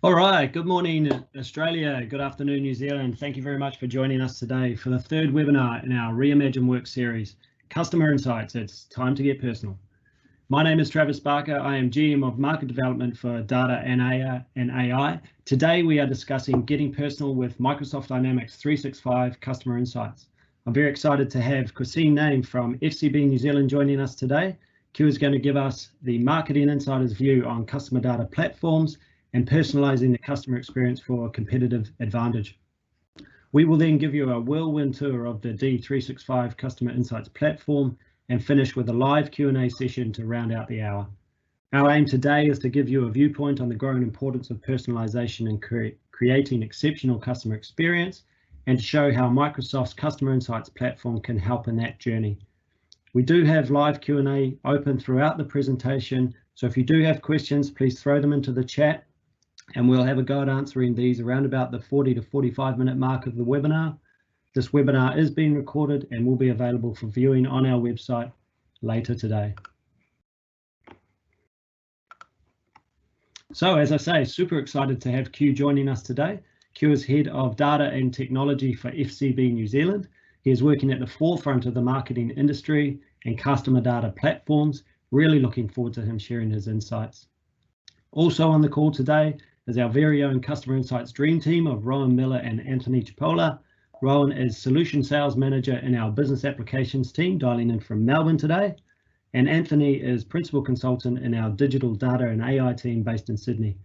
All right, good morning Australia, good afternoon New Zealand. Thank you very much for joining us today for the third webinar in our Reimagined work series, Customer Insights, It's Time to Get Personal. My name is Travis Barker. I am GM of Market Development for Data and AI. Today we are discussing getting personal with Microsoft Dynamics 365 Customer Insights. I'm very excited to have Qassem Naim from FCB New Zealand joining us today. Q is going to give us the marketing insider's view on customer data platforms and personalizing the customer experience for a competitive advantage. We will then give you a whirlwind tour of the D365 Customer Insights platform and finish with a live Q&A session to round out the hour. Our aim today is to give you a viewpoint on the growing importance of personalization and creating exceptional customer experience, and to show how Microsoft's Customer Insights platform can help in that journey. We do have live Q&A open throughout the presentation, so if you do have questions, please throw them into the chat, and we'll have a go at answering these around about the 40 to 45 minute mark of the webinar. This webinar is being recorded and will be available for viewing on our website later today. So as I say, super excited to have Q joining us today. Q is Head of Data and Technology for FCB New Zealand. He is working at the forefront of the marketing industry and customer data platforms. Really looking forward to him sharing his insights. Also on the call today is our very own Customer Insights Dream Team of Rowan Miller and Anthony Chipola. Rowan is Solution Sales Manager in our Business Applications team, dialing in from Melbourne today. And Anthony is Principal Consultant in our Digital Data and AI team based in Sydney.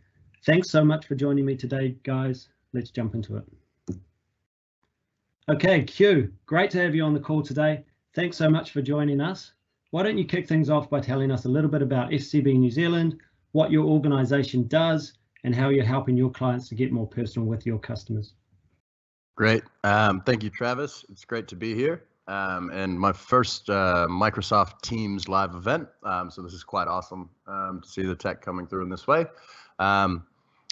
Thanks so much for joining me today, guys. Let's jump into it. Okay, Q, great to have you on the call today. Thanks so much for joining us. Why don't you kick things off by telling us a little bit about FCB New Zealand, what your organization does, and how you're helping your clients to get more personal with your customers. Great. Thank you, Travis. It's great to be here. And my first Microsoft Teams live event. So this is quite awesome to see the tech coming through in this way.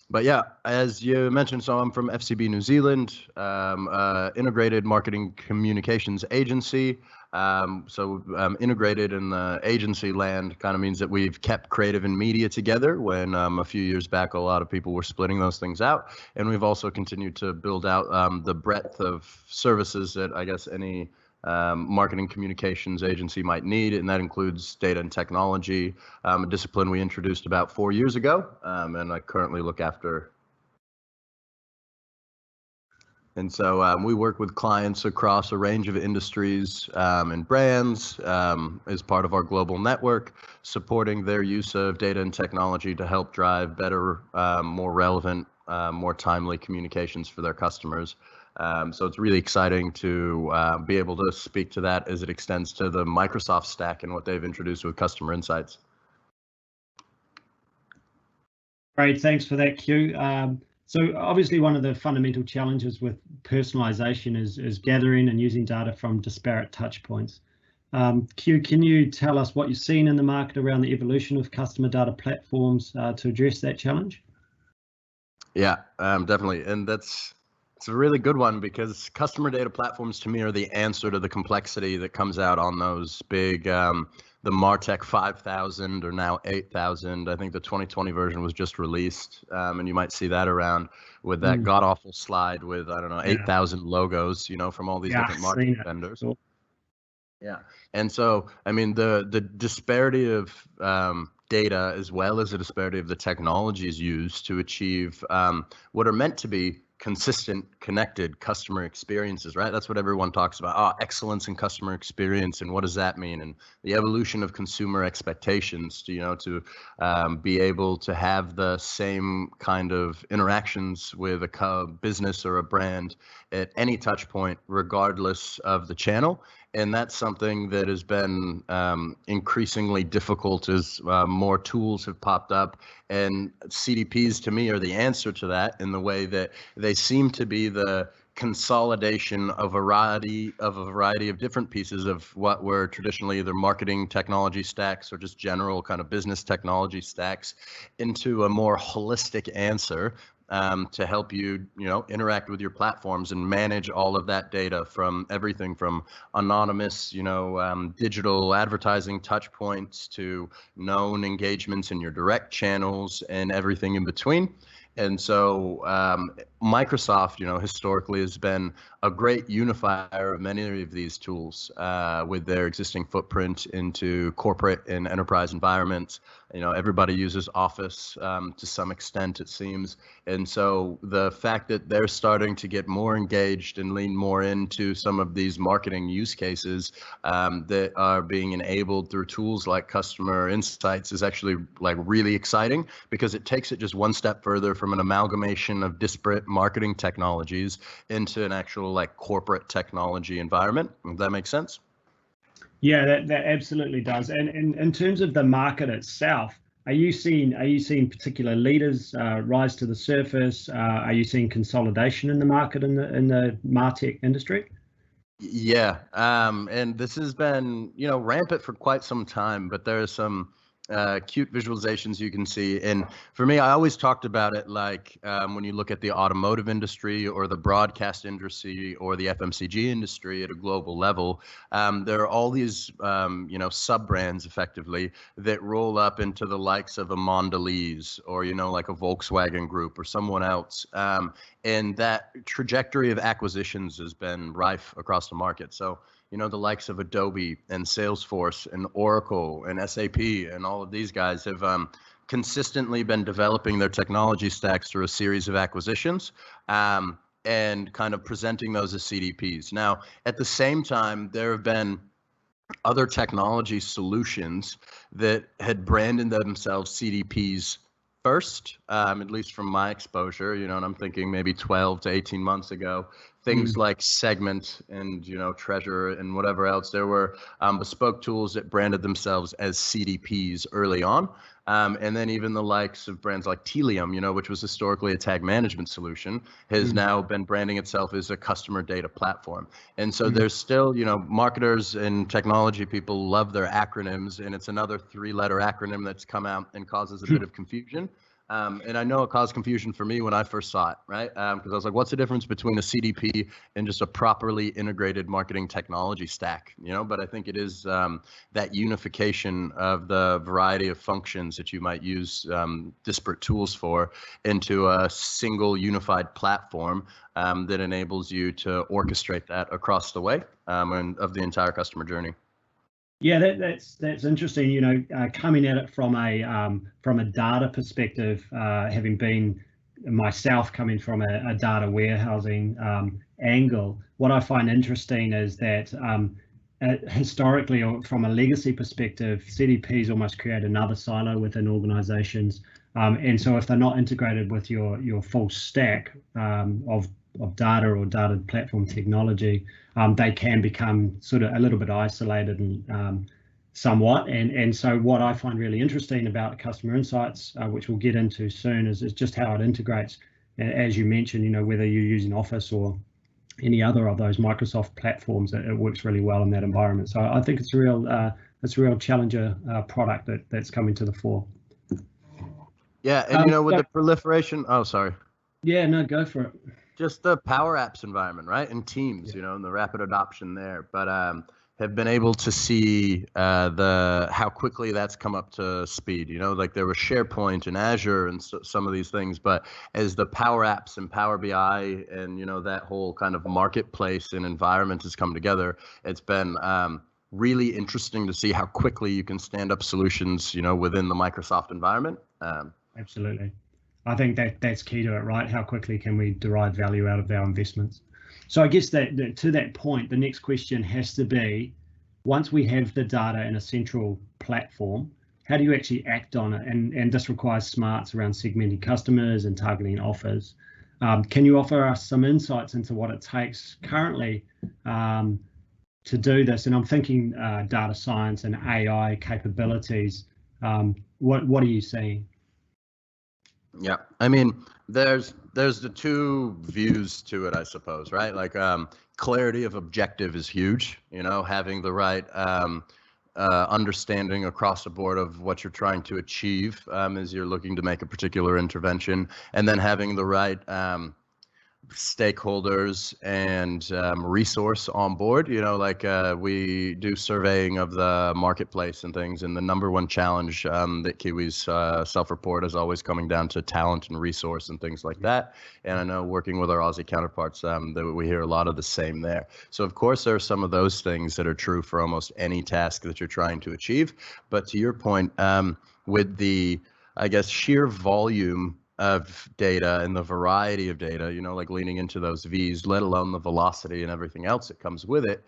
But yeah, as you mentioned, so I'm from FCB New Zealand, integrated marketing communications agency. So integrated in the agency land kind of means that we've kept creative and media together when a few years back, a lot of people were splitting those things out. And we've also continued to build out the breadth of services that I guess any marketing communications agency might need, and that includes data and technology, a discipline we introduced about 4 years ago, and I currently look after. And so we work with clients across a range of industries and brands as part of our global network, supporting their use of data and technology to help drive better, more relevant, more timely communications for their customers. So it's really exciting to be able to speak to that as it extends to the Microsoft stack and what they've introduced with Customer Insights. Great, thanks for that, Q. So obviously one of the fundamental challenges with personalization is gathering and using data from disparate touch points. Q, can you tell us what you've seen in the market around the evolution of customer data platforms to address that challenge? Yeah, definitely. And it's a really good one, because customer data platforms to me are the answer to the complexity that comes out on those big, the MarTech 5000 or now 8000. I think the 2020 version was just released, and you might see that around with that god awful slide with, I don't know, 8,000 logos, you know, from all these different marketing vendors. Cool. Yeah, and so I mean the disparity of data as well as the disparity of the technologies used to achieve what are meant to be consistent, connected customer experiences, right? That's what everyone talks about. Excellence in customer experience, and what does that mean? And the evolution of consumer expectations to, you know, to be able to have the same kind of interactions with a business or a brand at any touch point, regardless of the channel. And that's something that has been increasingly difficult as more tools have popped up. And CDPs to me are the answer to that, in the way that they seem to be the consolidation of a variety of different pieces of what were traditionally either marketing technology stacks or just general kind of business technology stacks into a more holistic answer to help you, interact with your platforms and manage all of that data, from everything from anonymous, digital advertising touch points to known engagements in your direct channels and everything in between. And so Microsoft, historically has been a great unifier of many of these tools with their existing footprint into corporate and enterprise environments. Everybody uses Office to some extent, it seems. And so the fact that they're starting to get more engaged and lean more into some of these marketing use cases that are being enabled through tools like Customer Insights is actually really exciting, because it takes it just one step further from an amalgamation of disparate marketing technologies into an actual corporate technology environment. Does that make sense? Yeah, that absolutely does. And in terms of the market itself, are you seeing particular leaders rise to the surface? Are you seeing consolidation in the market in the MarTech industry? Yeah, and this has been rampant for quite some time, but there are some cute visualizations you can see. And for me, I always talked about it when you look at the automotive industry or the broadcast industry or the FMCG industry at a global level, there are all these sub-brands effectively that roll up into the likes of a Mondelez or like a Volkswagen Group or someone else. And that trajectory of acquisitions has been rife across the market. So the likes of Adobe and Salesforce and Oracle and SAP and all of these guys have consistently been developing their technology stacks through a series of acquisitions and kind of presenting those as CDPs. Now, at the same time, there have been other technology solutions that had branded themselves CDPs first, at least from my exposure, and I'm thinking maybe 12 to 18 months ago. Things like Segment and Treasure and whatever else. There were bespoke tools that branded themselves as CDPs early on, and then even the likes of brands like Telium, which was historically a tag management solution, has now been branding itself as a customer data platform. And so there's still, marketers and technology people love their acronyms, and it's another 3-letter acronym that's come out and causes a bit of confusion. And I know it caused confusion for me when I first saw it, right? Because I was like, what's the difference between a CDP and just a properly integrated marketing technology stack? But I think it is that unification of the variety of functions that you might use disparate tools for into a single unified platform that enables you to orchestrate that across the way and of the entire customer journey. Yeah, that's interesting. Coming at it from a data perspective, having been myself coming from a data warehousing angle, what I find interesting is that historically, or from a legacy perspective, CDPs almost create another silo within organizations, and so if they're not integrated with your full stack of data or data platform technology, they can become sort of a little bit isolated and somewhat. And so what I find really interesting about Customer Insights, which we'll get into soon, is just how it integrates. As you mentioned, whether you're using Office or any other of those Microsoft platforms, it works really well in that environment. So I think it's a real challenger product that's coming to the fore. Yeah, and with the proliferation. Oh, sorry. Yeah, no, go for it. Just the Power Apps environment, right? And Teams, and the rapid adoption there. But have been able to see how quickly that's come up to speed. Like there was SharePoint and Azure and some of these things, but as the Power Apps and Power BI and that whole kind of marketplace and environment has come together, it's been really interesting to see how quickly you can stand up solutions, within the Microsoft environment. Absolutely. I think that's key to it, right? How quickly can we derive value out of our investments? So I guess that to that point, the next question has to be, once we have the data in a central platform, how do you actually act on it? And this requires smarts around segmenting customers and targeting offers. Can you offer us some insights into what it takes currently to do this? And I'm thinking data science and AI capabilities. What are you seeing? Yeah, I mean, there's the two views to it, I suppose, right? Like clarity of objective is huge, having the right understanding across the board of what you're trying to achieve as you're looking to make a particular intervention, and then having the right stakeholders and resource on board. Like we do surveying of the marketplace and things, and the number one challenge that Kiwis self-report is always coming down to talent and resource and things like that. And I know working with our Aussie counterparts that we hear a lot of the same there. So of course there are some of those things that are true for almost any task that you're trying to achieve. But to your point, with the, I guess, sheer volume of data and the variety of data, like leaning into those V's, let alone the velocity and everything else that comes with it,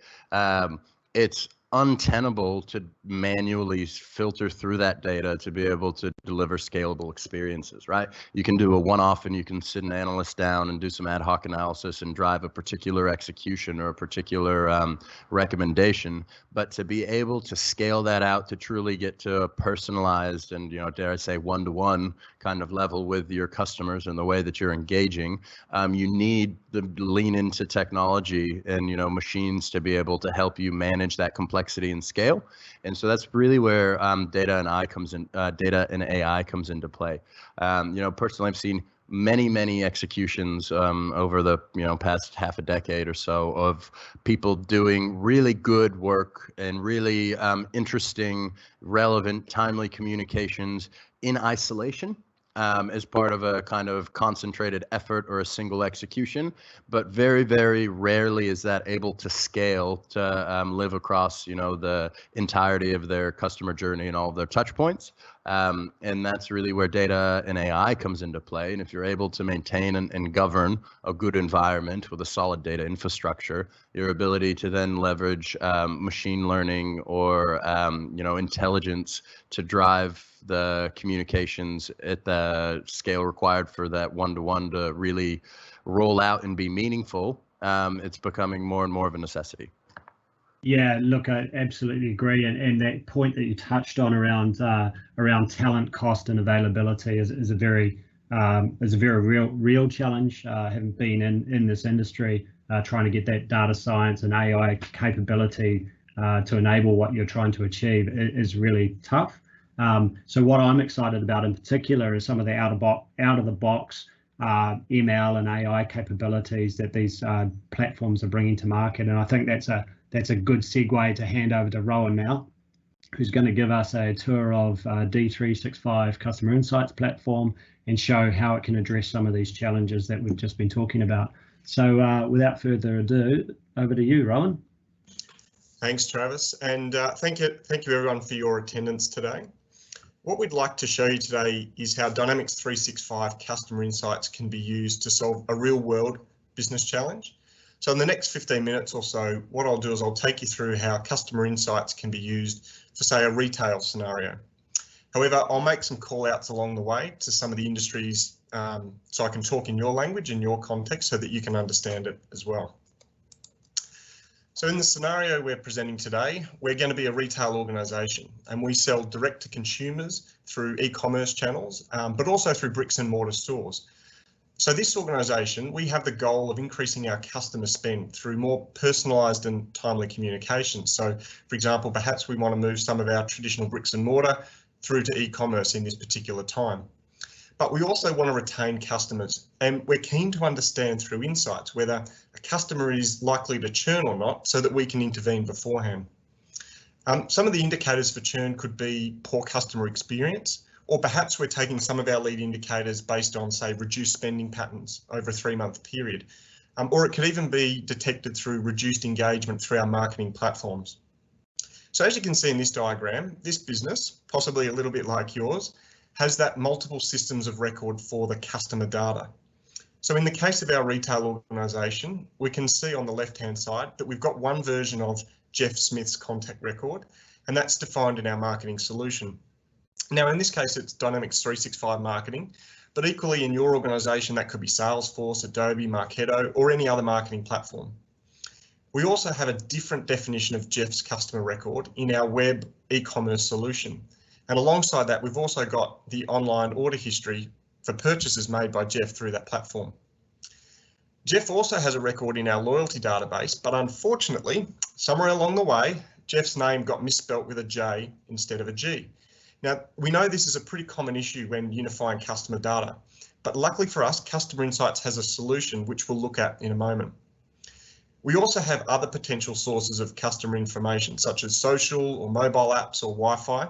it's untenable to manually filter through that data to be able to deliver scalable experiences, right? You can do a one-off and you can sit an analyst down and do some ad hoc analysis and drive a particular execution or a particular recommendation, but to be able to scale that out to truly get to a personalized and, dare I say, one-to-one kind of level with your customers and the way that you're engaging, you need to lean into technology and, machines to be able to help you manage that complexity and scale. And so that's really where data and AI comes into play. Personally, I've seen many executions over the past half a decade or so of people doing really good work and really interesting, relevant, timely communications in isolation. As part of a kind of concentrated effort or a single execution, but very, very rarely is that able to scale to live across, the entirety of their customer journey and all of their touch points. And that's really where data and AI comes into play. And if you're able to maintain and govern a good environment with a solid data infrastructure, your ability to then leverage machine learning or intelligence to drive the communications at the scale required for that one-to-one to really roll out and be meaningful, it's becoming more and more of a necessity. Yeah, look, I absolutely agree, and that point that you touched on around talent, cost, and availability is a very real challenge. Having been in this industry, trying to get that data science and AI capability to enable what you're trying to achieve is really tough. So what I'm excited about in particular is some of the out of the box ML and AI capabilities that these platforms are bringing to market, and I think that's a good segue to hand over to Rowan now, who's going to give us a tour of D365 Customer Insights platform and show how it can address some of these challenges that we've just been talking about. So without further ado, over to you, Rowan. Thanks, Travis, and thank you everyone for your attendance today. What we'd like to show you today is how Dynamics 365 Customer Insights can be used to solve a real-world business challenge. So in the next 15 minutes or so, what I'll do is I'll take you through how Customer Insights can be used for, say, a retail scenario. However, I'll make some call-outs along the way to some of the industries so I can talk in your language and your context so that you can understand it as well. So in the scenario we're presenting today, we're going to be a retail organisation and we sell direct to consumers through e-commerce channels, but also through bricks and mortar stores. So this organisation, we have the goal of increasing our customer spend through more personalised and timely communication. So for example, perhaps we want to move some of our traditional bricks and mortar through to e-commerce in this particular time. But we also want to retain customers, and we're keen to understand through insights whether a customer is likely to churn or not so that we can intervene beforehand. Some of the indicators for churn could be poor customer experience, or perhaps we're taking some of our lead indicators based on, say, reduced spending patterns over a 3-month period, or it could even be detected through reduced engagement through our marketing platforms. So as you can see in this diagram, this business, possibly a little bit like yours, has that multiple systems of record for the customer data. So in the case of our retail organisation, we can see on the left-hand side that we've got one version of Jeff Smith's contact record, and that's defined in our marketing solution. Now, in this case, it's Dynamics 365 marketing, but equally in your organisation, that could be Salesforce, Adobe, Marketo, or any other marketing platform. We also have a different definition of Jeff's customer record in our web e-commerce solution. And alongside that, we've also got the online order history for purchases made by Jeff through that platform. Jeff also has a record in our loyalty database, but unfortunately, somewhere along the way, Jeff's name got misspelt with a J instead of a G. Now, we know this is a pretty common issue when unifying customer data, but luckily for us, Customer Insights has a solution which we'll look at in a moment. We also have other potential sources of customer information, such as social or mobile apps or Wi-Fi.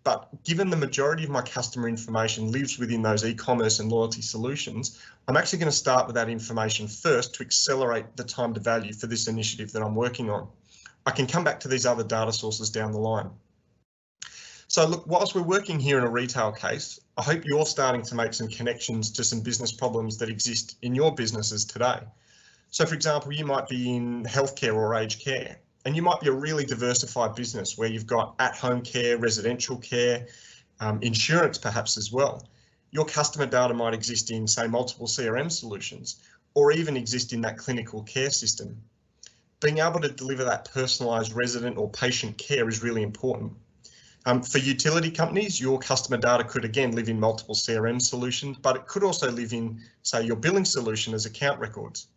But given the majority of my customer information lives within those e-commerce and loyalty solutions, I'm actually going to start with that information first to accelerate the time to value for this initiative that I'm working on. I can come back to these other data sources down the line. So look, whilst we're working here in a retail case, I hope you're starting to make some connections to some business problems that exist in your businesses today. So for example, you might be in healthcare or aged care, and you might be a really diversified business where you've got at-home care, residential care, insurance perhaps as well. Your customer data might exist in, say, multiple CRM solutions, or even exist in that clinical care system. Being able to deliver that personalised resident or patient care is really important. For utility companies, your customer data could again live in multiple CRM solutions, but it could also live in, say, your billing solution as account records.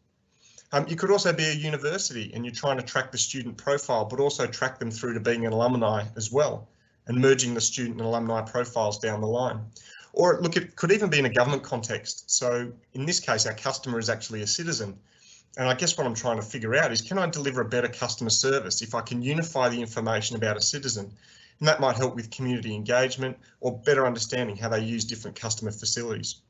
You could also be a university and you're trying to track the student profile, but also track them through to being an alumni as well, and merging the student and alumni profiles down the line. Or look, it could even be in a government context. So in this case, our customer is actually a citizen. And I guess what I'm trying to figure out is, can I deliver a better customer service if I can unify the information about a citizen? And that might help with community engagement or better understanding how they use different customer facilities.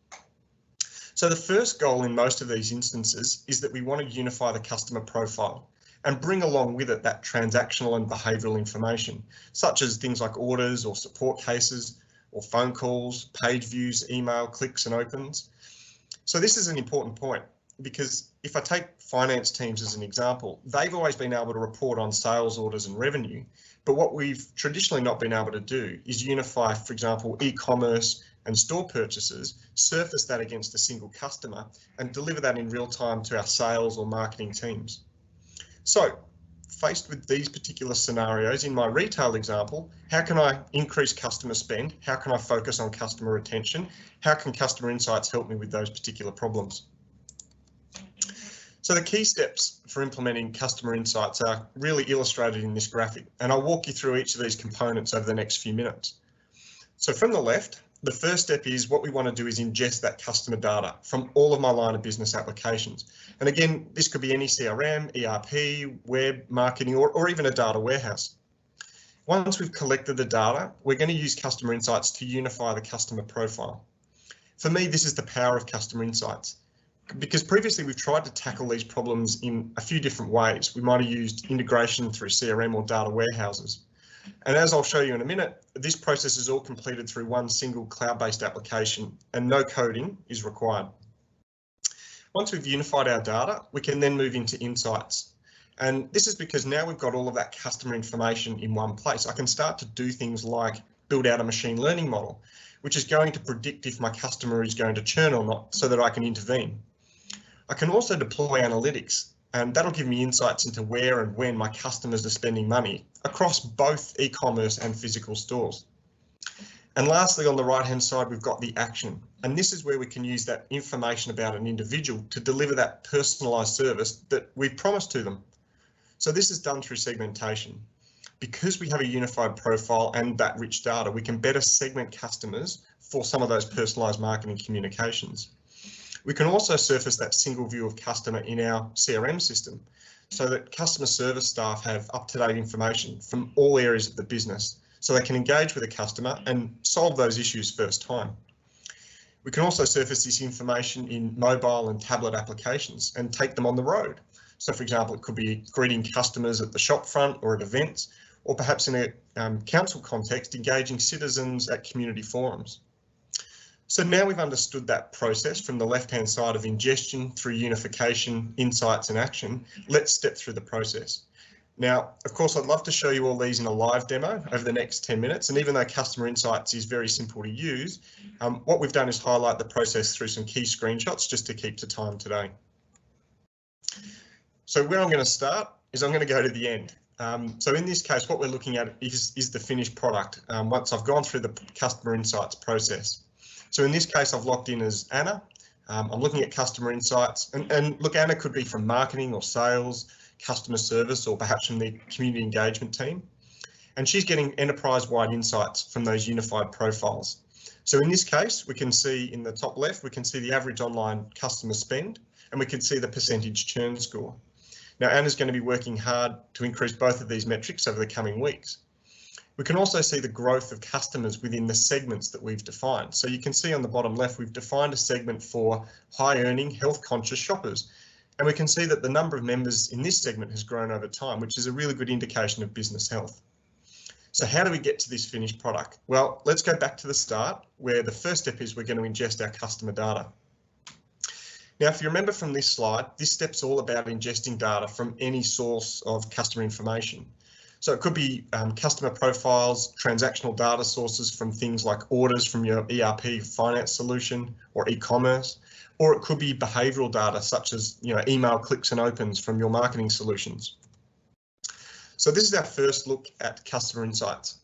So the first goal in most of these instances is that we want to unify the customer profile and bring along with it that transactional and behavioural information, such as things like orders or support cases or phone calls, page views, email, clicks and opens. So this is an important point, because if I take finance teams as an example, they've always been able to report on sales orders and revenue, but what we've traditionally not been able to do is unify, for example, e-commerce and store purchases, surface that against a single customer and deliver that in real time to our sales or marketing teams. So faced with these particular scenarios in my retail example, how can I increase customer spend? How can I focus on customer retention? How can Customer Insights help me with those particular problems? So the key steps for implementing Customer Insights are really illustrated in this graphic, and I'll walk you through each of these components over the next few minutes. So from the left, the first step is what we want to do is ingest that customer data from all of my line of business applications. And again, this could be any CRM, ERP, web, marketing, or even a data warehouse. Once we've collected the data, we're going to use Customer Insights to unify the customer profile. For me, this is the power of Customer Insights, because previously we've tried to tackle these problems in a few different ways. We might have used integration through CRM or data warehouses. And as I'll show you in a minute, this process is all completed through one single cloud-based application and no coding is required. Once we've unified our data, we can then move into insights. And this is because now we've got all of that customer information in one place. I can start to do things like build out a machine learning model, which is going to predict if my customer is going to churn or not so that I can intervene. I can also deploy analytics, and that'll give me insights into where and when my customers are spending money across both e-commerce and physical stores. And lastly, on the right-hand side, we've got the action. And this is where we can use that information about an individual to deliver that personalised service that we've promised to them. So this is done through segmentation. Because we have a unified profile and that rich data, we can better segment customers for some of those personalised marketing communications. We can also surface that single view of customer in our CRM system so that customer service staff have up-to-date information from all areas of the business so they can engage with a customer and solve those issues first time. We can also surface this information in mobile and tablet applications and take them on the road. So for example, it could be greeting customers at the shop front or at events, or perhaps in a council context, engaging citizens at community forums. So now we've understood that process from the left-hand side of ingestion through unification, insights and action. Let's step through the process. Now, of course, I'd love to show you all these in a live demo over the next 10 minutes. And even though Customer Insights is very simple to use, what we've done is highlight the process through some key screenshots just to keep to time today. So where I'm going to start is I'm going to go to the end. So in this case, what we're looking at is the finished product once I've gone through the Customer Insights process. So in this case, I've logged in as Anna. I'm looking at Customer Insights and look, Anna could be from marketing or sales, customer service or perhaps from the community engagement team. And she's getting enterprise-wide insights from those unified profiles. So in this case, we can see in the top left, we can see the average online customer spend, and we can see the percentage churn score. Now, Anna's going to be working hard to increase both of these metrics over the coming weeks. We can also see the growth of customers within the segments that we've defined. So you can see on the bottom left, we've defined a segment for high earning, health conscious shoppers. And we can see that the number of members in this segment has grown over time, which is a really good indication of business health. So how do we get to this finished product? Well, let's go back to the start, where the first step is we're going to ingest our customer data. Now, if you remember from this slide, this step's all about ingesting data from any source of customer information. So it could be customer profiles, transactional data sources from things like orders from your ERP finance solution or e-commerce, or it could be behavioural data such as email clicks and opens from your marketing solutions. So this is our first look at customer insights.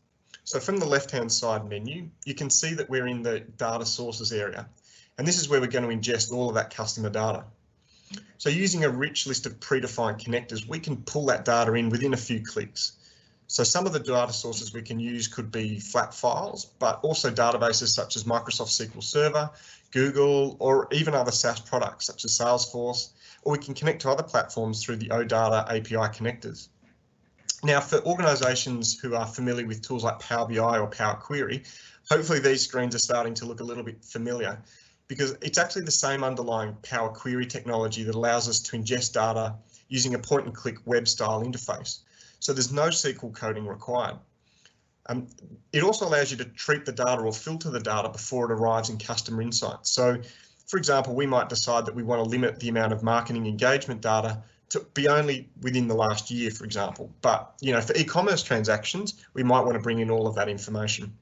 So from the left-hand side menu, you can see that we're in the data sources area, and this is where we're going to ingest all of that customer data. So using a rich list of predefined connectors, we can pull that data in within a few clicks. So some of the data sources we can use could be flat files, but also databases such as Microsoft SQL Server, Google, or even other SaaS products such as Salesforce, or we can connect to other platforms through the OData API connectors. Now, for organisations who are familiar with tools like Power BI or Power Query, hopefully these screens are starting to look a little bit familiar, because it's actually the same underlying Power Query technology that allows us to ingest data using a point and click web style interface. So there's no SQL coding required. It also allows you to treat the data or filter the data before it arrives in customer insights. So, for example, we might decide that we want to limit the amount of marketing engagement data to be only within the last year, for example. But, for e-commerce transactions, we might want to bring in all of that information.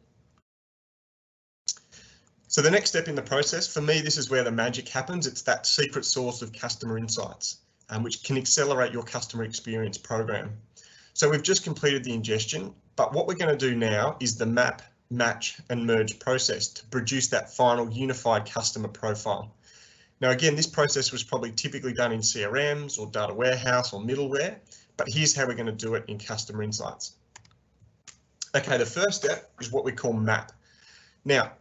So the next step in the process, for me, this is where the magic happens. It's that secret source of customer insights, which can accelerate your customer experience program. So we've just completed the ingestion, but what we're going to do now is the map, match and merge process to produce that final unified customer profile. Now, again, this process was probably typically done in CRMs or data warehouse or middleware, but here's how we're going to do it in customer insights. Okay, the first step is what we call map. Now,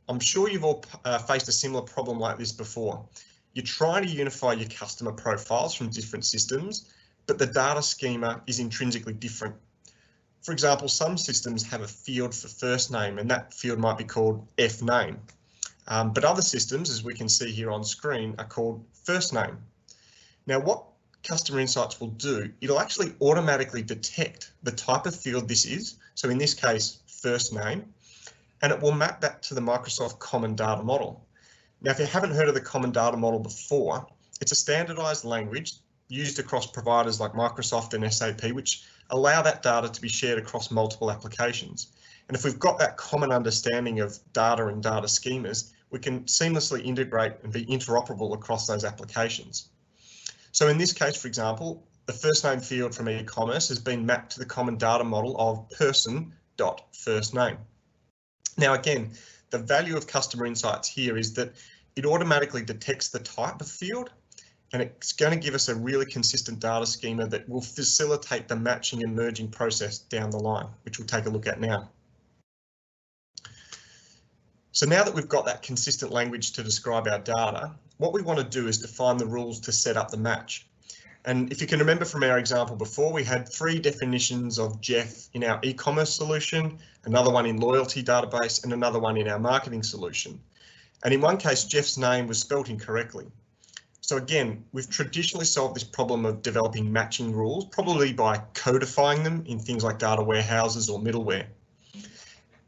I'm sure you've all faced a similar problem like this before. You're trying to unify your customer profiles from different systems, but the data schema is intrinsically different. For example, some systems have a field for first name, and that field might be called F name. But other systems, as we can see here on screen, are called first name. Now, what Customer Insights will do, it'll actually automatically detect the type of field this is. So in this case, first name, and it will map that to the Microsoft Common Data Model. Now, if you haven't heard of the Common Data Model before, it's a standardized language used across providers like Microsoft and SAP, which allow that data to be shared across multiple applications. And if we've got that common understanding of data and data schemas, we can seamlessly integrate and be interoperable across those applications. So in this case, for example, the first name field from e-commerce has been mapped to the common data model of person.firstname. Now, again, the value of Customer Insights here is that it automatically detects the type of field, and it's going to give us a really consistent data schema that will facilitate the matching and merging process down the line, which we'll take a look at now. So now that we've got that consistent language to describe our data, what we want to do is define the rules to set up the match. And if you can remember from our example before, we had 3 definitions of Jeff in our e-commerce solution, another one in loyalty database, and another one in our marketing solution. And in one case, Jeff's name was spelt incorrectly. So again, we've traditionally solved this problem of developing matching rules, probably by codifying them in things like data warehouses or middleware.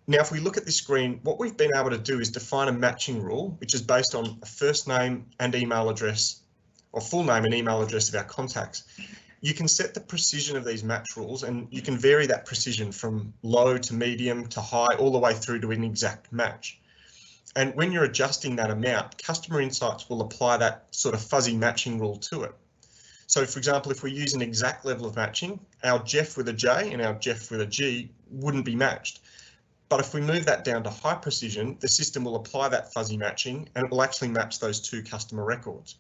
Now, if we look at this screen, what we've been able to do is define a matching rule, which is based on a first name and email address, or full name and email address of our contacts. You can set the precision of these match rules, and you can vary that precision from low to medium to high, all the way through to an exact match. And when you're adjusting that amount, Customer Insights will apply that sort of fuzzy matching rule to it. So, for example, if we use an exact level of matching, our Jeff with a J and our Jeff with a G wouldn't be matched. But if we move that down to high precision, the system will apply that fuzzy matching and it will actually match those 2 customer records.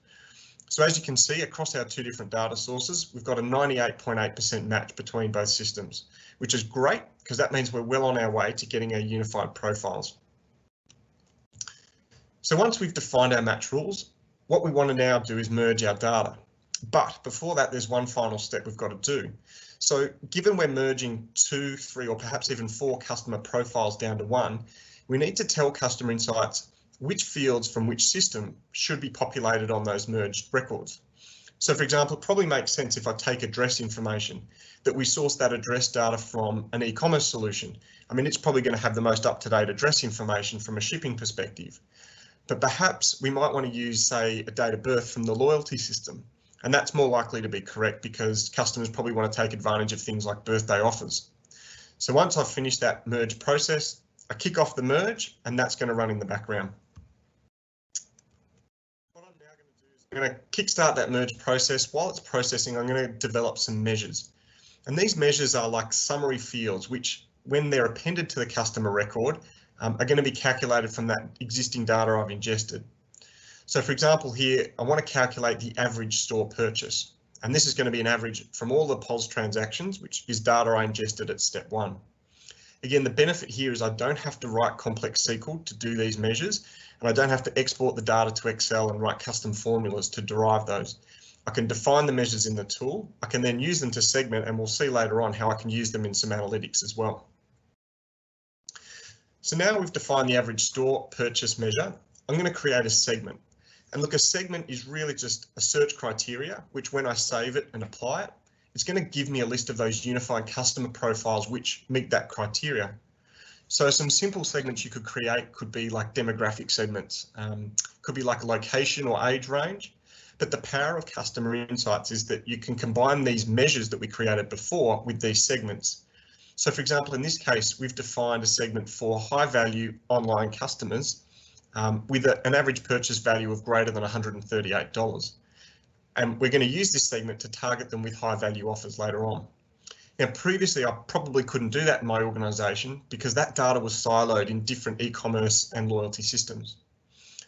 So as you can see across our two different data sources, we've got a 98.8% match between both systems, which is great because that means we're well on our way to getting our unified profiles. So once we've defined our match rules, what we want to now do is merge our data. But before that, there's one final step we've got to do. So given we're merging 2, 3, or perhaps even 4 customer profiles down to one, we need to tell Customer Insights which fields from which system should be populated on those merged records. So for example, it probably makes sense if I take address information that we source that address data from an e-commerce solution. I mean, it's probably going to have the most up-to-date address information from a shipping perspective. But perhaps we might want to use, say, a date of birth from the loyalty system. And that's more likely to be correct because customers probably want to take advantage of things like birthday offers. So once I've finished that merge process, I kick off the merge and that's going to run in the background. What I'm now going to do is I'm going to kickstart that merge process. While it's processing, I'm going to develop some measures. And these measures are like summary fields, which when they're appended to the customer record, are going to be calculated from that existing data I've ingested. So for example, here, I want to calculate the average store purchase. And this is going to be an average from all the POS transactions, which is data I ingested at step 1. Again, the benefit here is I don't have to write complex SQL to do these measures, and I don't have to export the data to Excel and write custom formulas to derive those. I can define the measures in the tool. I can then use them to segment, and we'll see later on how I can use them in some analytics as well. So now we've defined the average store purchase measure, I'm going to create a segment. And look, a segment is really just a search criteria, which when I save it and apply it, it's going to give me a list of those unified customer profiles which meet that criteria. So some simple segments you could create could be like demographic segments, could be like a location or age range. But the power of Customer Insights is that you can combine these measures that we created before with these segments. So for example, in this case, we've defined a segment for high value online customers with an average purchase value of greater than $138. And we're going to use this segment to target them with high value offers later on. Now, previously, I probably couldn't do that in my organisation because that data was siloed in different e-commerce and loyalty systems.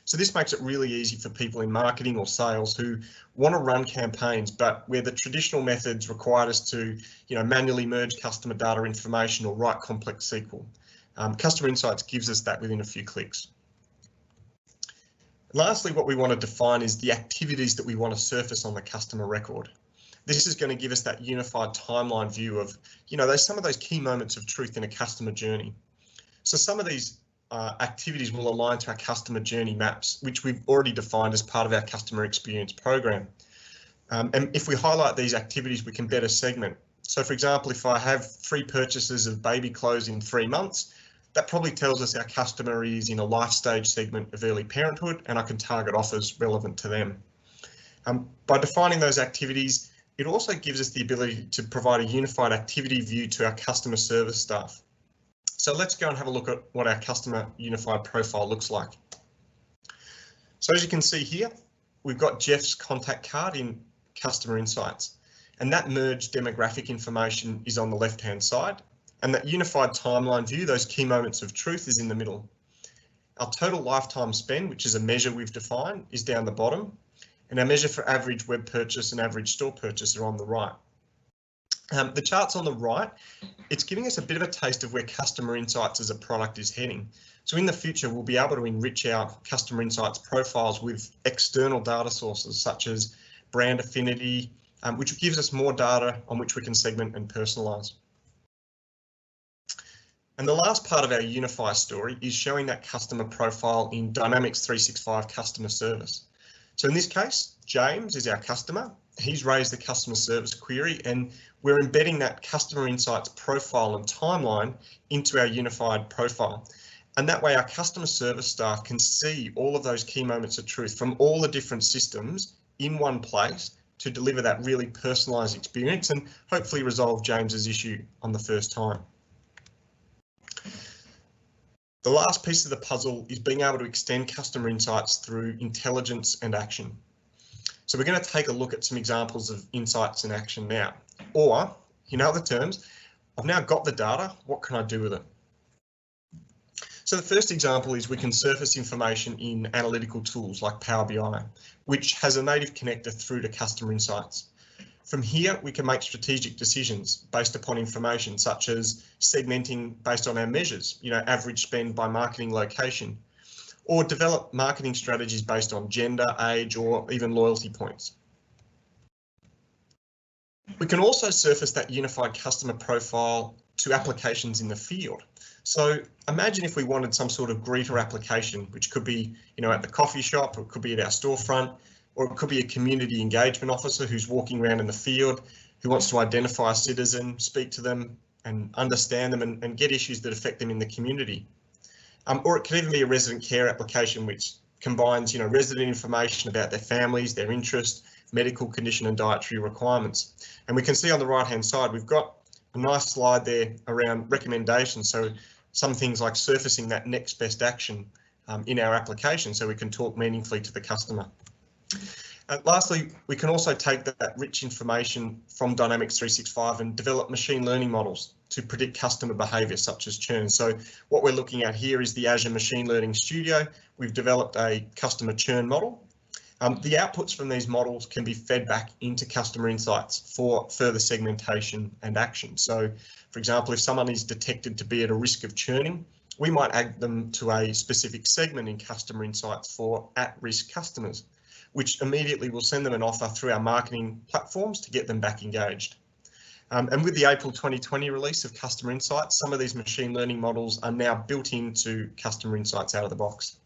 So this makes it really easy for people in marketing or sales who want to run campaigns, but where the traditional methods required us to, manually merge customer data information or write complex SQL. Customer Insights gives us that within a few clicks. Lastly, what we want to define is the activities that we want to surface on the customer record. This is going to give us that unified timeline view of, some of those key moments of truth in a customer journey. So some of these activities will align to our customer journey maps, which we've already defined as part of our customer experience program. And if we highlight these activities, we can better segment. So for example, if I have 3 purchases of baby clothes in 3 months, that probably tells us our customer is in a life stage segment of early parenthood, and I can target offers relevant to them. By defining those activities, it also gives us the ability to provide a unified activity view to our customer service staff. So let's go and have a look at what our customer unified profile looks like. So as you can see here, we've got Jeff's contact card in Customer Insights, and that merged demographic information is on the left-hand side. And that unified timeline view, those key moments of truth, is in the middle. Our total lifetime spend, which is a measure we've defined, is down the bottom. And our measure for average web purchase and average store purchase are on the right. The charts on the right, it's giving us a bit of a taste of where Customer Insights as a product is heading. So in the future, we'll be able to enrich our Customer Insights profiles with external data sources such as brand affinity, which gives us more data on which we can segment and personalise. And the last part of our Unify story is showing that customer profile in Dynamics 365 customer service. So in this case, James is our customer. He's raised the customer service query, and we're embedding that Customer Insights profile and timeline into our unified profile. And that way our customer service staff can see all of those key moments of truth from all the different systems in one place to deliver that really personalised experience and hopefully resolve James's issue on the first time. The last piece of the puzzle is being able to extend Customer Insights through intelligence and action. So we're going to take a look at some examples of insights in action now. Or, in other terms, I've now got the data, what can I do with it? So the first example is we can surface information in analytical tools like Power BI, which has a native connector through to customer insights. From here, we can make strategic decisions based upon information such as segmenting based on our measures, average spend by marketing location, or develop marketing strategies based on gender, age, or even loyalty points. We can also surface that unified customer profile to applications in the field. So imagine if we wanted some sort of greeter application, which could be, at the coffee shop, or it could be at our storefront, or it could be a community engagement officer who's walking around in the field, who wants to identify a citizen, speak to them and understand them and get issues that affect them in the community. Or it could even be a resident care application, which combines, resident information about their families, their interests, medical condition and dietary requirements. And we can see on the right-hand side, we've got a nice slide there around recommendations. So some things like surfacing that next best action in our application so we can talk meaningfully to the customer. Lastly, we can also take that rich information from Dynamics 365 and develop machine learning models to predict customer behaviour such as churn. So what we're looking at here is the Azure Machine Learning Studio. We've developed a customer churn model. The outputs from these models can be fed back into customer insights for further segmentation and action. So, for example, if someone is detected to be at a risk of churning, we might add them to a specific segment in customer insights for at-risk customers, which immediately will send them an offer through our marketing platforms to get them back engaged. And with the April 2020 release of Customer Insights, some of these machine learning models are now built into Customer Insights out of the box.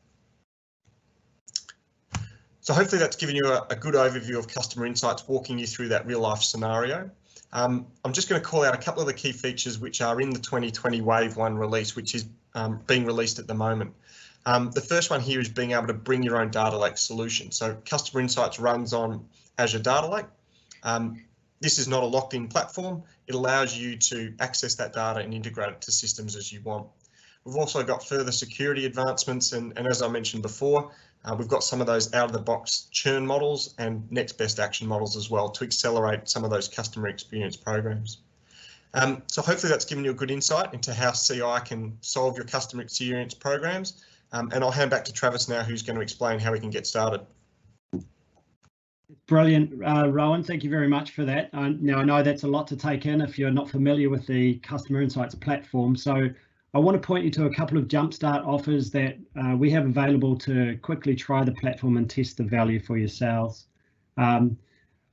So hopefully that's given you a good overview of Customer Insights, walking you through that real life scenario. I'm just going to call out a couple of the key features which are in the 2020 Wave 1 release, which is being released at the moment. The first one here is being able to bring your own data lake solution. So Customer Insights runs on Azure Data Lake. This is not a locked-in platform. It allows you to access that data and integrate it to systems as you want. We've also got further security advancements, and as I mentioned before, we've got some of those out-of-the-box churn models and next best action models as well to accelerate some of those customer experience programs. So hopefully that's given you a good insight into how CI can solve your customer experience programs. And I'll hand back to Travis now, who's going to explain how we can get started. Brilliant, Rowan. Thank you very much for that. Now I know that's a lot to take in if you're not familiar with the Customer Insights platform. So I want to point you to a couple of Jumpstart offers that we have available to quickly try the platform and test the value for yourselves. On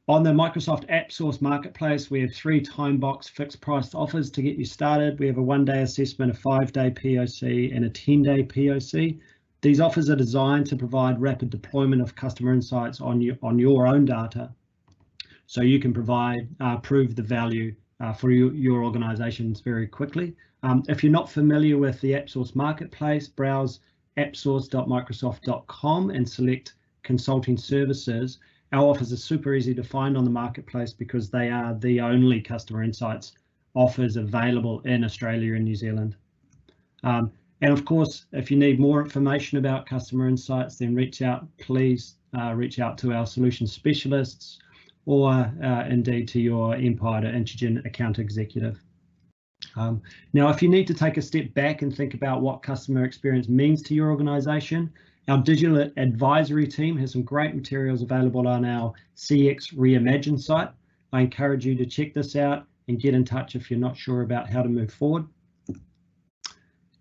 the Microsoft AppSource Marketplace, we have 3 time box fixed price offers to get you started. We have a 1-day assessment, a 5-day POC and a 10-day POC. These offers are designed to provide rapid deployment of customer insights on your own data, so you can prove the value for your organizations very quickly. If you're not familiar with the AppSource Marketplace, browse appsource.microsoft.com and select Consulting Services. Our offers are super easy to find on the marketplace because they are the only customer insights offers available in Australia and New Zealand. And of course, if you need more information about customer insights, then please reach out to our solution specialists or indeed to your Empire to Intergen account executive. Now, if you need to take a step back and think about what customer experience means to your organization, our digital advisory team has some great materials available on our CX Reimagined site. I encourage you to check this out and get in touch if you're not sure about how to move forward.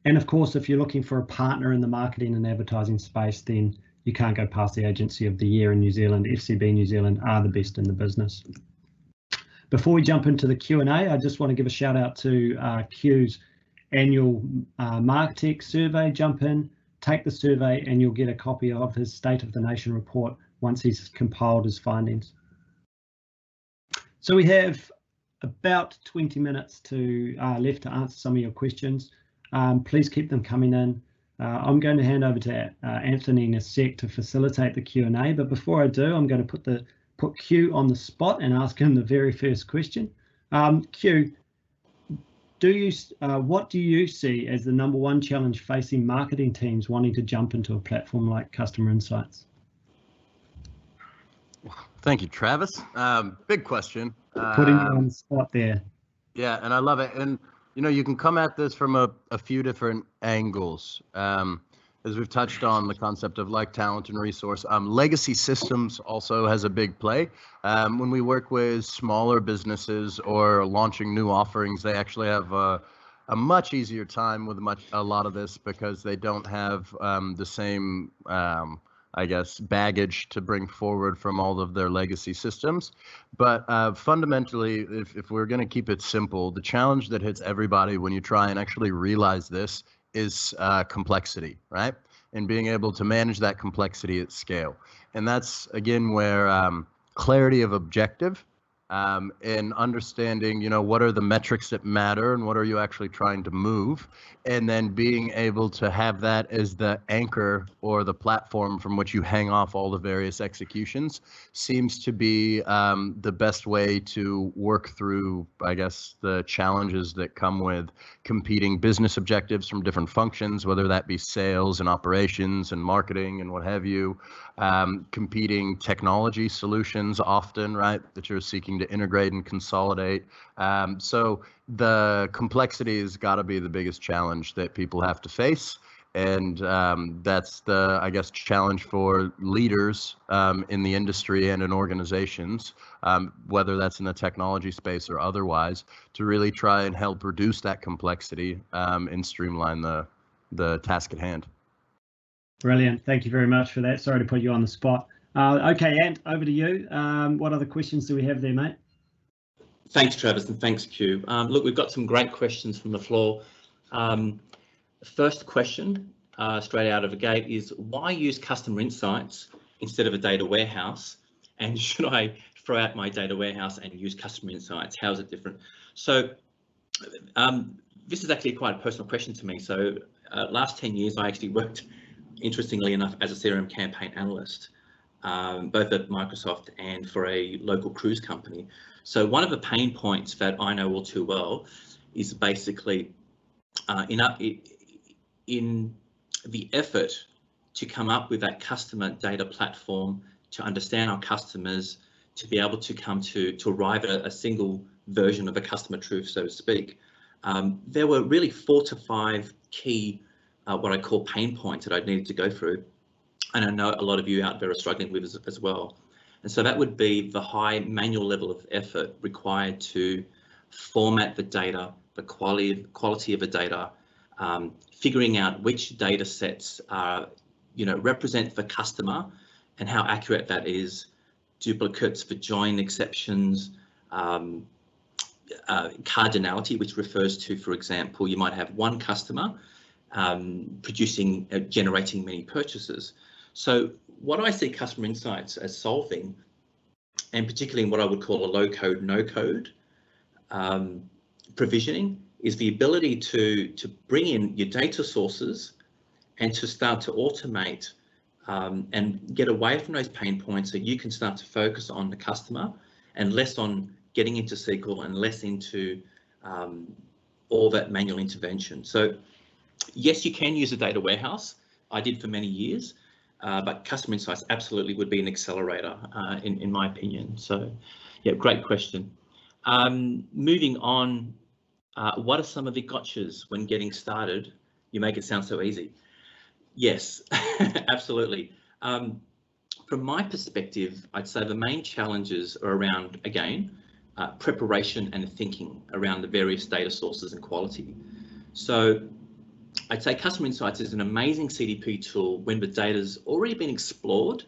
And of course, if you're looking for a partner in the marketing and advertising space, then you can't go past the Agency of the Year in New Zealand. FCB New Zealand are the best in the business. Before we jump into the Q&A, I just want to give a shout out to Q's annual Martech survey. Jump in, take the survey, and you'll get a copy of his State of the Nation report once he's compiled his findings. So we have about 20 minutes left to answer some of your questions. Please keep them coming in. I'm going to hand over to Anthony in a sec to facilitate the Q&A, but before I do, I'm going to put Q on the spot and ask him the very first question. Q, what do you see as the #1 challenge facing marketing teams wanting to jump into a platform like Customer Insights? Thank you, Travis. Big question. Putting you on the spot there. Yeah, and I love it. And You can come at this from a few different angles. As we've touched on, the concept of like talent and resource. Legacy systems also has a big play. When we work with smaller businesses or launching new offerings, they actually have a much easier time with a lot of this because they don't have the same, I guess, baggage to bring forward from all of their legacy systems. But fundamentally, if we're going to keep it simple, the challenge that hits everybody when you try and actually realize this is complexity, right? And being able to manage that complexity at scale. And that's, again, where clarity of objective and understanding, what are the metrics that matter and what are you actually trying to move, and then being able to have that as the anchor or the platform from which you hang off all the various executions seems to be the best way to work through, I guess, the challenges that come with competing business objectives from different functions, whether that be sales and operations and marketing and what have you, competing technology solutions often, right, that you're seeking to integrate and consolidate. So the complexity has got to be the biggest challenge that people have to face. And that's the, I guess, challenge for leaders in the industry and in organizations, whether that's in the technology space or otherwise, to really try and help reduce that complexity and streamline the task at hand. Brilliant. Thank you very much for that. Sorry to put you on the spot. Okay, Ant, over to you. What other questions do we have there, mate? Thanks, Travis, and thanks, Q. Look, we've got some great questions from the floor. First question, straight out of the gate, is why use customer insights instead of a data warehouse? And should I throw out my data warehouse and use customer insights? How is it different? So this is actually quite a personal question to me. So last 10 years, I actually worked, interestingly enough, as a CRM campaign analyst, both at Microsoft and for a local cruise company. So one of the pain points that I know all too well is basically in the effort to come up with that customer data platform, to understand our customers, to be able to come to arrive at a single version of a customer truth, so to speak. There were really 4 to 5 key, what I call pain points that I needed to go through. And I know a lot of you out there are struggling with as well. And so that would be the high manual level of effort required to format the data, the quality of the data, figuring out which data sets represent the customer and how accurate that is, duplicates for join exceptions, cardinality, which refers to, for example, you might have one customer generating many purchases. So what I see customer insights as solving, and particularly in what I would call a low code, no code provisioning, is the ability to bring in your data sources and to start to automate and get away from those pain points so you can start to focus on the customer and less on getting into SQL and less into all that manual intervention. So yes, you can use a data warehouse. I did for many years, but customer insights absolutely would be an accelerator in my opinion. So yeah, great question. Moving on, what are some of the gotchas when getting started? You make it sound so easy. Yes, absolutely. From my perspective, I'd say the main challenges are around, again, preparation and thinking around the various data sources and quality. So I'd say customer insights is an amazing CDP tool when the data's already been explored,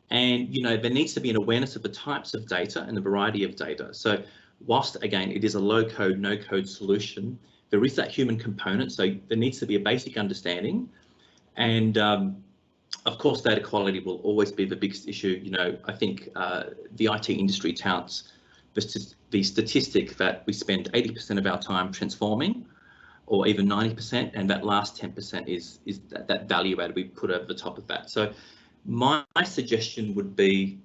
and there needs to be an awareness of the types of data and the variety of data. So whilst, again, it is a low code, no code solution, there is that human component. So there needs to be a basic understanding. And of course, data quality will always be the biggest issue. I think the IT industry touts the statistic that we spend 80% of our time transforming, or even 90%, and that last 10% is that value add we put over the top of that. So my suggestion would be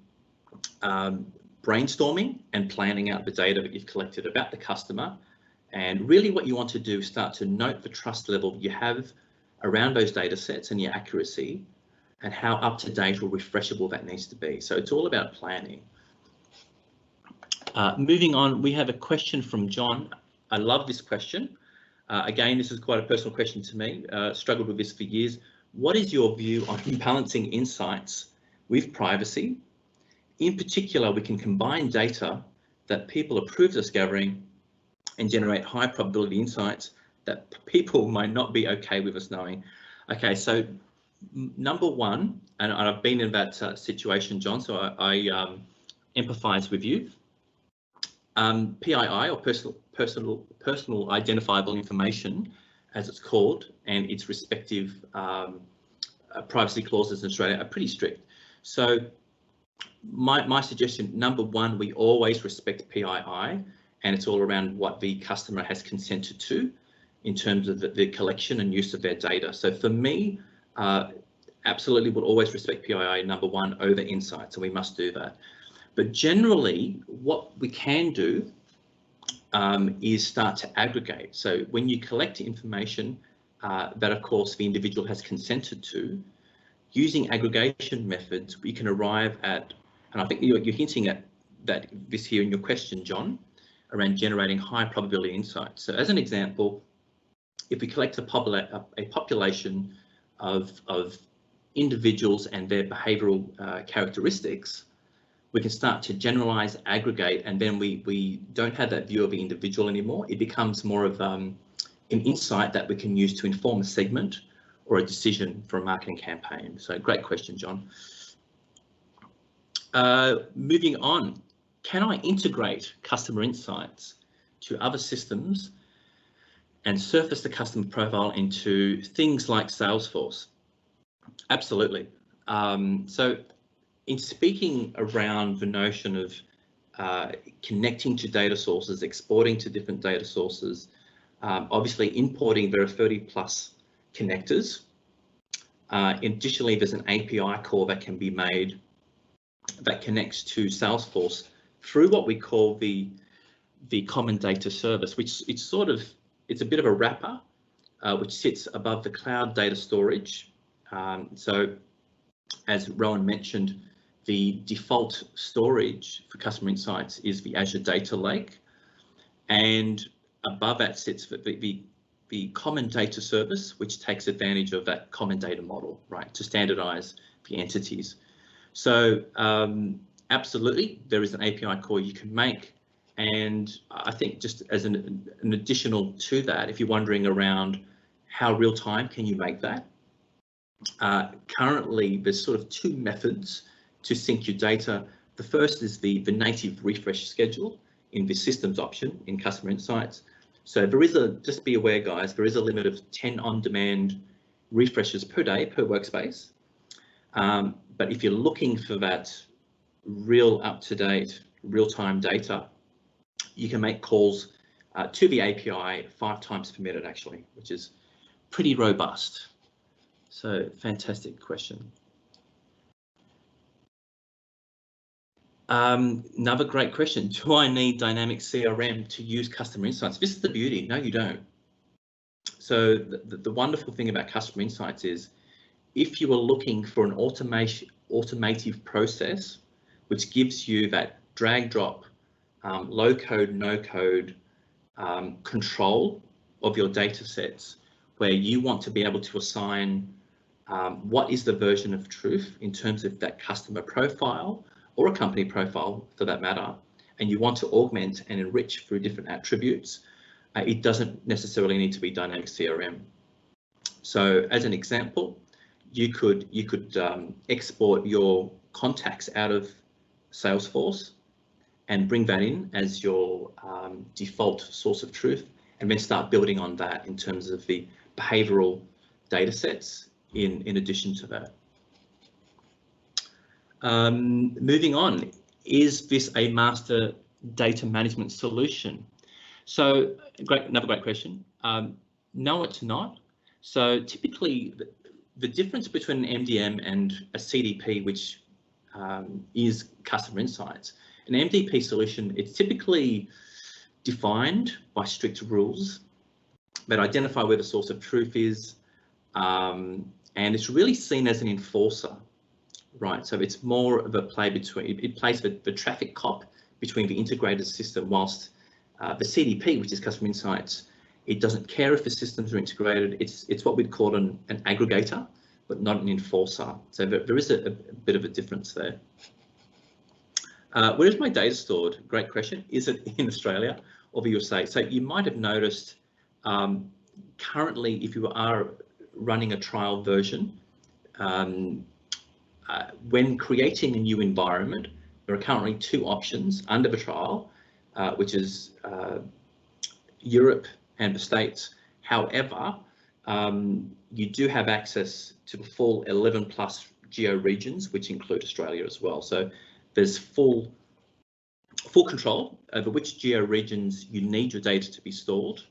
brainstorming and planning out the data that you've collected about the customer. And really what you want to do is start to note the trust level you have around those data sets and your accuracy and how up to date or refreshable that needs to be. So it's all about planning. Moving on, we have a question from John. I love this question. Again, this is quite a personal question to me. Struggled with this for years. What is your view on balancing insights with privacy? In particular, we can combine data that people approve discovering and generate high probability insights that people might not be okay with us knowing. Okay, so number one, and I've been in that situation, John, so I empathise with you. PII, or personal identifiable information, as it's called, and its respective privacy clauses in Australia are pretty strict. So my suggestion, number one, we always respect PII, and it's all around what the customer has consented to in terms of the collection and use of their data. So for me, absolutely would always respect PII number one over insights, and we must do that. But generally, what we can do is start to aggregate. So when you collect information that, of course, the individual has consented to, using aggregation methods, we can arrive at, and I think you're hinting at that this here in your question, John, around generating high probability insights. So as an example, if we collect a population of individuals and their behavioural characteristics, we can start to generalise, aggregate, and then we don't have that view of the individual anymore. It becomes more of an insight that we can use to inform a segment or a decision for a marketing campaign. So great question, John. Moving on, can I integrate customer insights to other systems and surface the customer profile into things like Salesforce? Absolutely. So in speaking around the notion of connecting to data sources, exporting to different data sources, obviously importing, there are 30+ connectors. Additionally, there's an API call that can be made that connects to Salesforce through what we call the common data service, which it's a bit of a wrapper, which sits above the cloud data storage. So as Rowan mentioned, the default storage for customer insights is the Azure Data Lake, and above that sits the common data service, which takes advantage of that common data model, right, to standardize the entities. So absolutely, there is an API call you can make. And I think just as an additional to that, if you're wondering around how real time can you make that, currently there's sort of two methods to sync your data. The first is the native refresh schedule in the systems option in customer insights. So there is just be aware, guys, there is a limit of 10 on-demand refreshes per day per workspace. But if you're looking for that real up-to-date, real-time data, you can make calls to the API 5 times per minute, actually, which is pretty robust. So fantastic question. Another great question. Do I need dynamic CRM to use customer insights? This is the beauty. No, you don't. So the wonderful thing about customer insights is if you are looking for an automative process, which gives you that drag drop, low code, no code control of your data sets, where you want to be able to assign what is the version of truth in terms of that customer profile or a company profile for that matter, and you want to augment and enrich through different attributes, it doesn't necessarily need to be dynamic CRM. So as an example, you could export your contacts out of Salesforce and bring that in as your default source of truth, and then start building on that in terms of the behavioral data sets in addition to that. Moving on, is this a master data management solution? So another great question. No, it's not. So typically the difference between an MDM and a CDP, which is customer insights, an MDP solution, it's typically defined by strict rules that identify where the source of truth is, and it's really seen as an enforcer. Right, so it's more of a play between, it plays the traffic cop between the integrated system, whilst the CDP, which is customer insights, It doesn't care if the systems are integrated. It's what we'd call an aggregator, but not an enforcer. So there is a bit of a difference there. Where is my data stored? Great question. Is it in Australia or the USA? So you might have noticed currently, if you are running a trial version, when creating a new environment, there are currently 2 options under the trial, which is Europe and the States. However, you do have access to the full 11+ geo regions, which include Australia as well. So there's full control over which geo regions you need your data to be stored.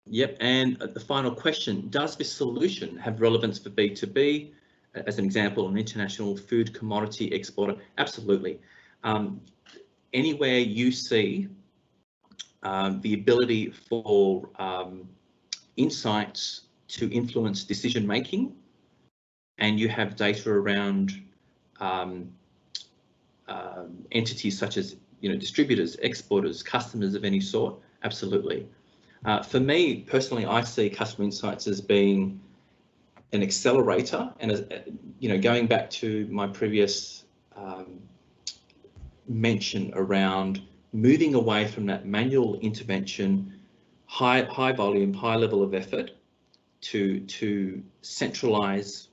Yep, and the final question, does this solution have relevance for B2B? As an example, an international food commodity exporter? Absolutely. Anywhere you see the ability for insights to influence decision making, and you have data around entities such as distributors, exporters, customers of any sort, absolutely. For me personally, I see customer insights as being an accelerator, and as going back to my previous mention around moving away from that manual intervention, high volume, high level of effort, to centralize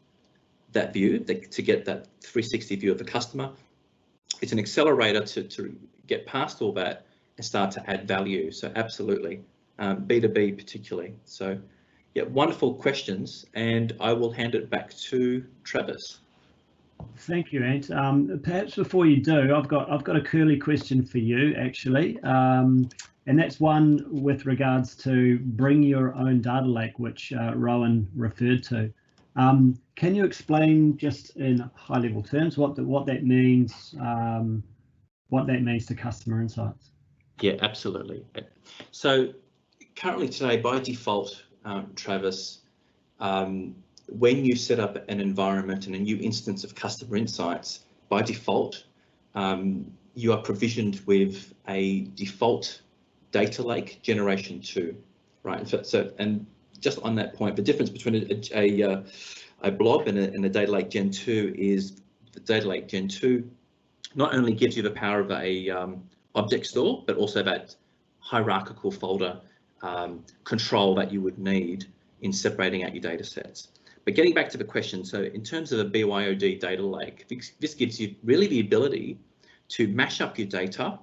that view, to get that 360 view of the customer. It's an accelerator to get past all that and start to add value. So absolutely, B2B particularly. So yeah, wonderful questions, and I will hand it back to Travis. Thank you, Ant. Perhaps before you do, I've got a curly question for you actually, and that's one with regards to bring your own data lake, which Rowan referred to. Can you explain just in high-level terms what that means, to customer insights? Yeah, absolutely. So currently today, by default, Travis, when you set up an environment and a new instance of customer insights, by default, you are provisioned with a default data lake generation 2, right? So and just on that point, the difference between a blob and a data lake Gen 2 is the data lake Gen 2 not only gives you the power of a object store, but also that hierarchical folder control that you would need in separating out your data sets. But getting back to the question, so in terms of a BYOD data lake, this gives you really the ability to mash up your data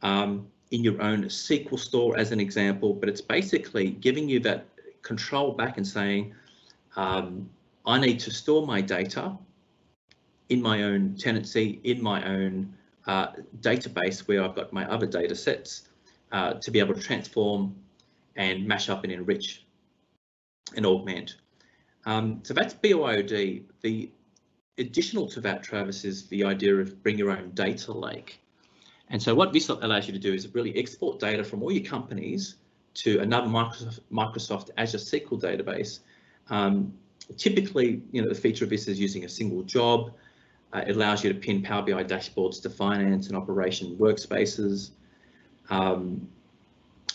in your own SQL store as an example, but it's basically giving you that control back and saying, I need to store my data in my own tenancy, in my own database where I've got my other data sets to be able to transform and mash up and enrich and augment. So that's BYOD. The additional to that, Travis, is the idea of bring your own data lake. And so what this allows you to do is really export data from all your companies to another Microsoft Azure SQL database. Typically, the feature of this is using a single job. It allows you to pin Power BI dashboards to finance and operation workspaces. And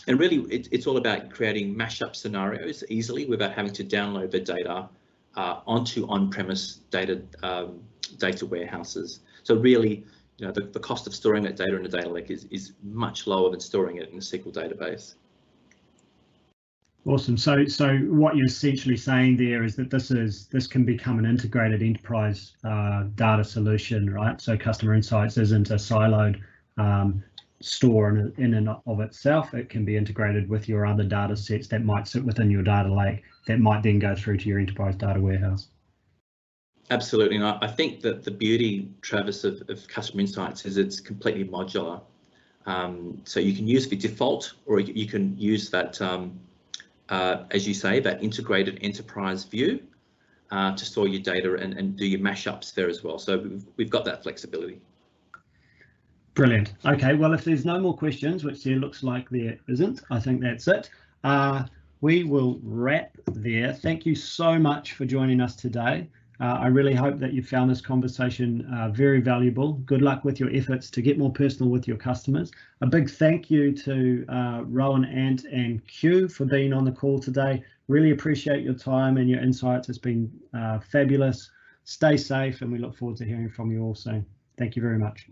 really, it's all about creating mashup scenarios easily without having to download the data onto on-premise data warehouses. So really, the cost of storing that data in a data lake is much lower than storing it in a SQL database. Awesome. So what you're essentially saying there is that this can become an integrated enterprise data solution, right? So customer insights isn't a siloed store in and of itself. It can be integrated with your other data sets that might sit within your data lake that might then go through to your enterprise data warehouse. Absolutely, and I think that the beauty, Travis, of customer insights is it's completely modular. So you can use the default, or you can use that, as you say, that integrated enterprise view to store your data and do your mashups there as well. So we've got that flexibility. Brilliant. Okay, well, if there's no more questions, which there looks like there isn't, I think that's it. We will wrap there. Thank you so much for joining us today. I really hope that you found this conversation very valuable. Good luck with your efforts to get more personal with your customers. A big thank you to Rowan, Ant and Q for being on the call today. Really appreciate your time and your insights. It's been fabulous. Stay safe, and we look forward to hearing from you all soon. Thank you very much.